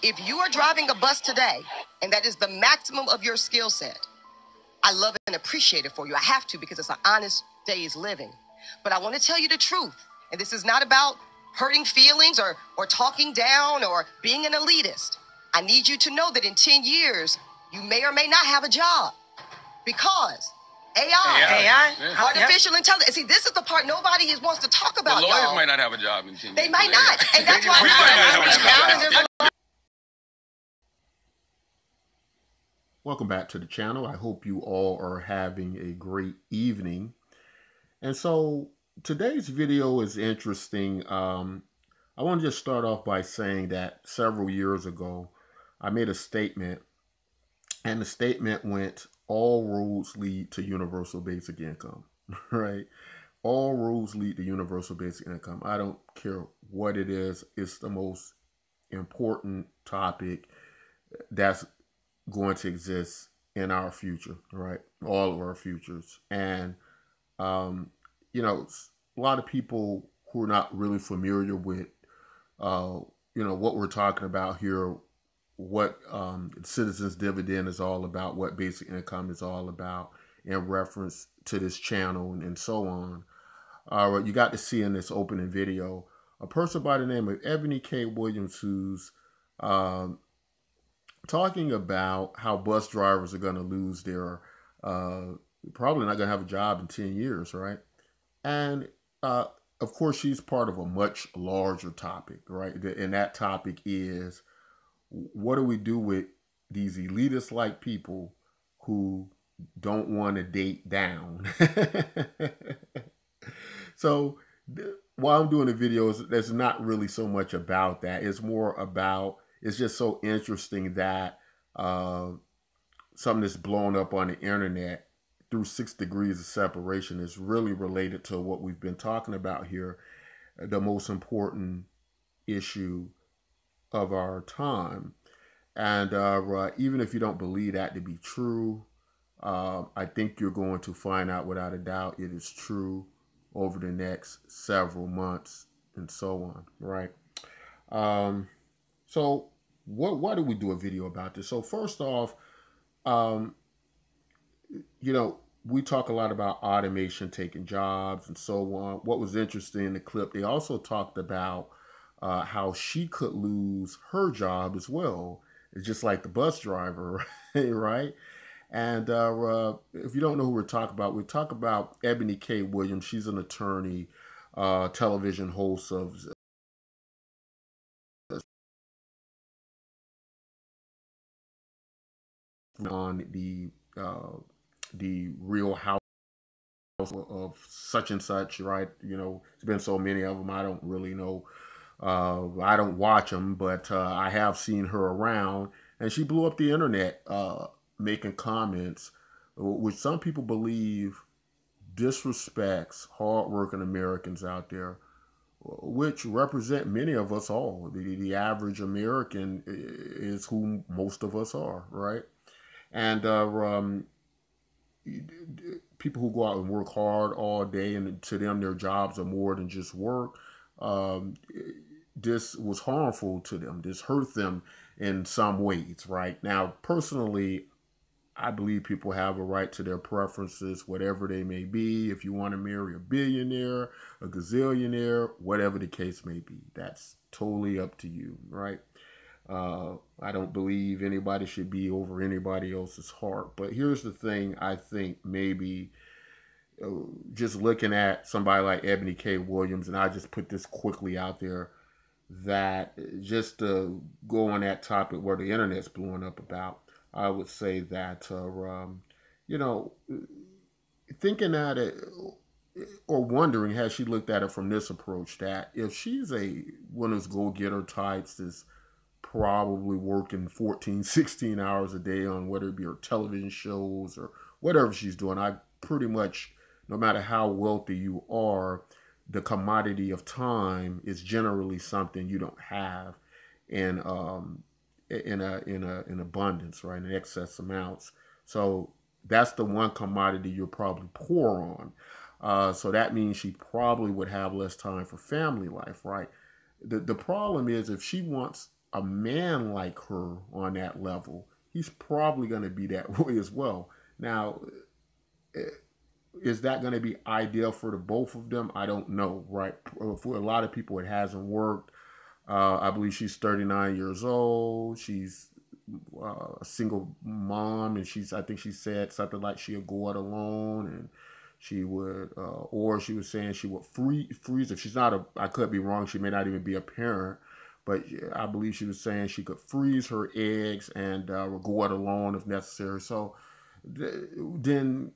If you are driving a bus today, and that is the maximum of your skill set, I love it and appreciate it for you. I have to because it's an honest day's living. But I want to tell you the truth. And this is not about hurting feelings or talking down or being an elitist. I need you to know that in 10 years, you may or may not have a job because AI, artificial intelligence. See, this is the part nobody wants to talk about. The lawyers might not have a job in 10 years. They might not. And that's why Welcome back to the channel. I hope you all are having a great evening. And so today's video is interesting. I want to just start off by saying that several years ago, I made a statement, and the statement went, all roads lead to universal basic income, right? All roads lead to universal basic income. I don't care what it is. It's the most important topic that's going to exist in our future, right? All of our futures. And, you know, a lot of people who are not really familiar with, you know, what we're talking about here, what citizens dividend is all about, what basic income is all about in reference to this channel and so on. You got to see in this opening video a person by the name of Ebony K. Williams who's talking about how bus drivers are going to lose their, probably not going to have a job in 10 years, right? And of course, she's part of a much larger topic, right? And that topic is, what do we do with these elitist-like people who don't want to date down? So while I'm doing the videos, there's not really so much about that. It's more about, it's just so interesting that something that's blown up on the internet through 6 degrees of separation is really related to what we've been talking about here, the most important issue of our time. And even if you don't believe that to be true, I think you're going to find out without a doubt it is true over the next several months and so on, right? So why do we do a video about this? So first off, you know, we talk a lot about automation taking jobs and so on. What was interesting in the clip, they also talked about how she could lose her job as well. It's just like the bus driver, right? And if you don't know who we talk about Ebony K. Williams. She's an attorney, television host of on the Real House of such and such, right? You know, there's been so many of them. I don't really know. I don't watch them, but I have seen her around, and she blew up the internet making comments which some people believe disrespects hardworking Americans out there, which represent many of us all. The average American is who most of us are, right? And people who go out and work hard all day, and to them their jobs are more than just work. This was harmful to them. This hurt them in some ways, right? Now, personally, I believe people have a right to their preferences, whatever they may be. If you want to marry a billionaire, a gazillionaire, whatever the case may be, that's totally up to you, right? I don't believe anybody should be over anybody else's heart. But here's the thing, I think maybe just looking at somebody like Ebony K. Williams, and I just put this quickly out there, that just to go on that topic where the internet's blowing up about, I would say that, you know, thinking at it or wondering, has she looked at it from this approach, that if she's a one of those go-getter types that's probably working 14, 16 hours a day on whether it be her television shows or whatever she's doing, I pretty much, no matter how wealthy you are, the commodity of time is generally something you don't have in abundance, right? In excess amounts. So that's the one commodity you're probably poor on. So that means she probably would have less time for family life, right? The problem is, if she wants a man like her on that level, he's probably going to be that way as well. Now, is that going to be ideal for the both of them? I don't know, right? For a lot of people, it hasn't worked. I believe she's 39 years old. She's a single mom, and I think she said something like she'll go it alone, and she would, or she was saying she would freeze if she's not I could be wrong. She may not even be a parent, but I believe she was saying she could freeze her eggs and would go it alone if necessary. So then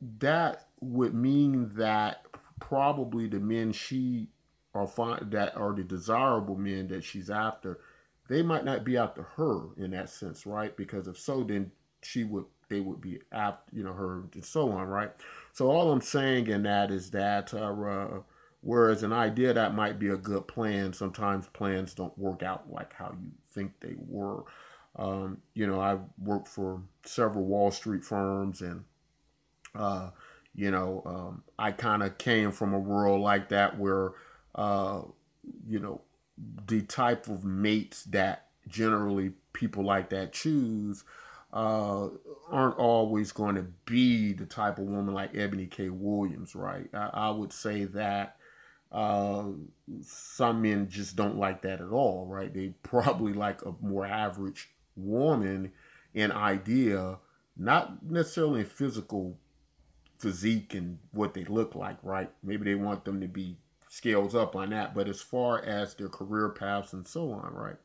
that would mean that probably the men she or find that are the desirable men that she's after, they might not be after her in that sense, right? Because if so, then they would be after her and so on, right? So all I'm saying in that is that whereas an idea that might be a good plan, sometimes plans don't work out like how you think they were. I've worked for several Wall Street firms, and uh, I kind of came from a world like that where, uh, you know, the type of mates that generally people like that choose uh, aren't always going to be the type of woman like Ebony K. Williams, right? I would say that uh, some men just don't like that at all, right? They probably like a more average woman in idea, not necessarily in physical physique and what they look like, right? Maybe they want them to be scales up on that, but as far as their career paths and so on, right?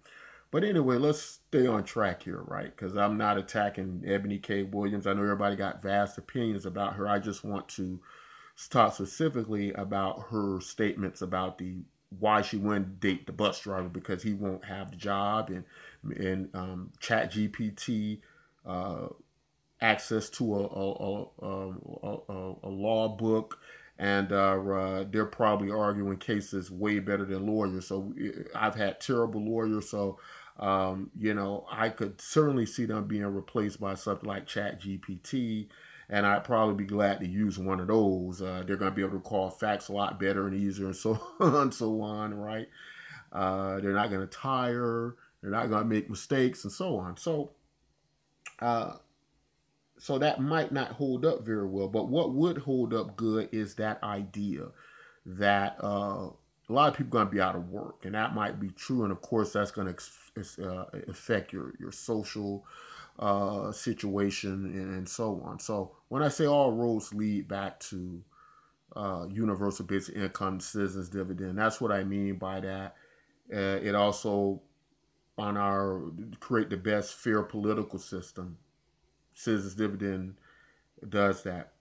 But anyway, let's stay on track here, right? Because I'm not attacking Ebony K. Williams. I know everybody got vast opinions about her. I just want to talk specifically about her statements about the why she wouldn't date the bus driver because he won't have the job, and Chat GPT uh, access to a law book, and they're probably arguing cases way better than lawyers. So I've had terrible lawyers, so I could certainly see them being replaced by something like Chat GPT, and I'd probably be glad to use one of those. They're going to be able to call facts a lot better and easier, and so on, so on, right? They're not going to tire. They're not going to make mistakes, and so on. Uh, so that might not hold up very well. But what would hold up good is that idea that a lot of people are going to be out of work, and that might be true. And of course, that's going to affect your social situation and so on. So when I say all roads lead back to universal basic income, citizens dividend, that's what I mean by that. It also on our create the best fair political system. Citizens dividend does that.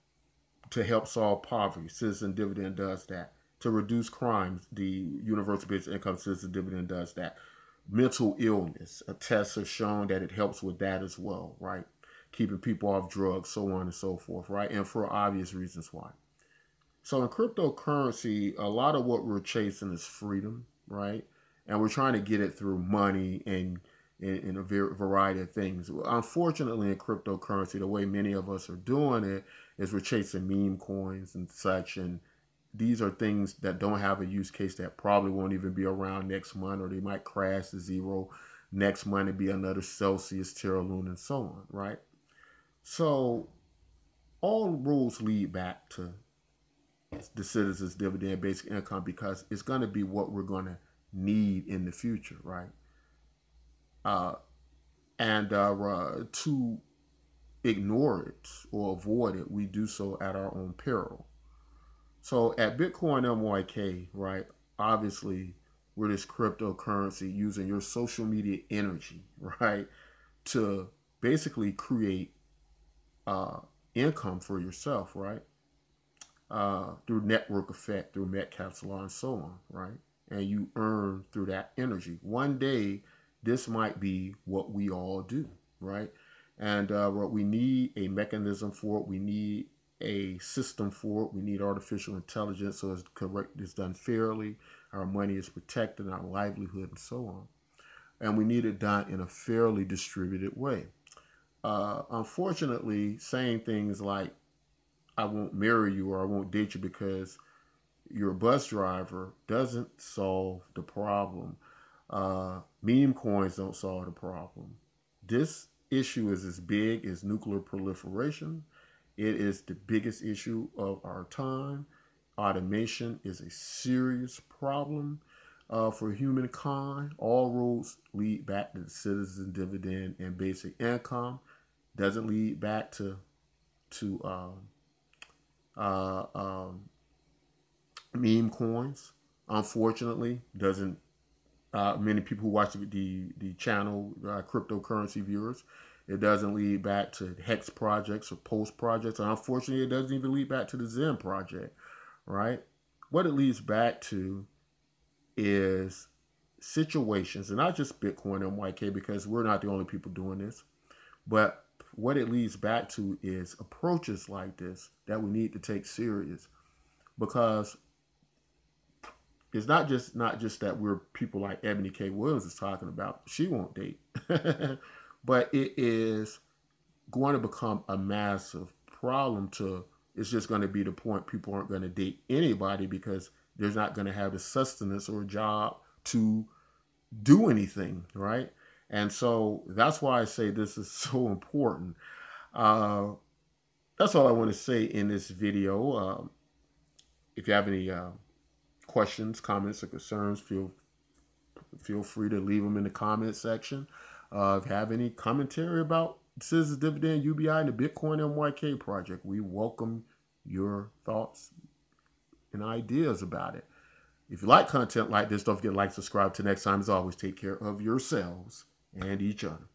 To help solve poverty, citizen dividend does that. To reduce crimes, the universal basic income citizen dividend does that. Mental illness, tests have shown that it helps with that as well, right? Keeping people off drugs, so on and so forth, right? And for obvious reasons why. So in cryptocurrency, a lot of what we're chasing is freedom, right? And we're trying to get it through money and in a variety of things. Unfortunately, in cryptocurrency, the way many of us are doing it is we're chasing meme coins and such. And these are things that don't have a use case that probably won't even be around next month, or they might crash to zero next month and be another Celsius, Terra Luna, and so on, right? So all roads lead back to the citizens' dividend basic income because it's going to be what we're going to need in the future, right? Uh, and to ignore it or avoid it, we do so at our own peril. So at Bitcoin MYK, right, obviously we're this cryptocurrency using your social media energy, right, to basically create uh, income for yourself, right, through network effect, through Metcalfe's law, and so on, right, and you earn through that energy. One day, this might be what we all do, right? And what we need a mechanism for it. We need a system for it. We need artificial intelligence so it's correct, it's done fairly. Our money is protected, our livelihood, and so on. And we need it done in a fairly distributed way. Unfortunately, saying things like, I won't marry you or I won't date you because you're a bus driver doesn't solve the problem. Meme coins don't solve the problem. This issue is as big as nuclear proliferation. It is the biggest issue of our time. Automation is a serious problem for humankind. All roads lead back to the citizen dividend and basic income. Doesn't lead back to meme coins. Unfortunately, doesn't. Many people who watch the channel, cryptocurrency viewers, it doesn't lead back to hex projects or post projects. And unfortunately, it doesn't even lead back to the Zen project, right? What it leads back to is situations, and not just Bitcoin and YK, because we're not the only people doing this, but what it leads back to is approaches like this that we need to take serious, because it's not just that we're people like Ebony K. Williams is talking about. She won't date. But it is going to become a massive problem it's just going to be the point people aren't going to date anybody because they're not going to have the sustenance or a job to do anything, right? And so that's why I say this is so important. That's all I want to say in this video. If you have any questions, comments, or concerns, feel free to leave them in the comment section. If you have any commentary about Citizen Dividend, UBI, and the Bitcoin MYK project, we welcome your thoughts and ideas about it. If you like content like this, don't forget to like, subscribe. Till next time, as always, take care of yourselves and each other.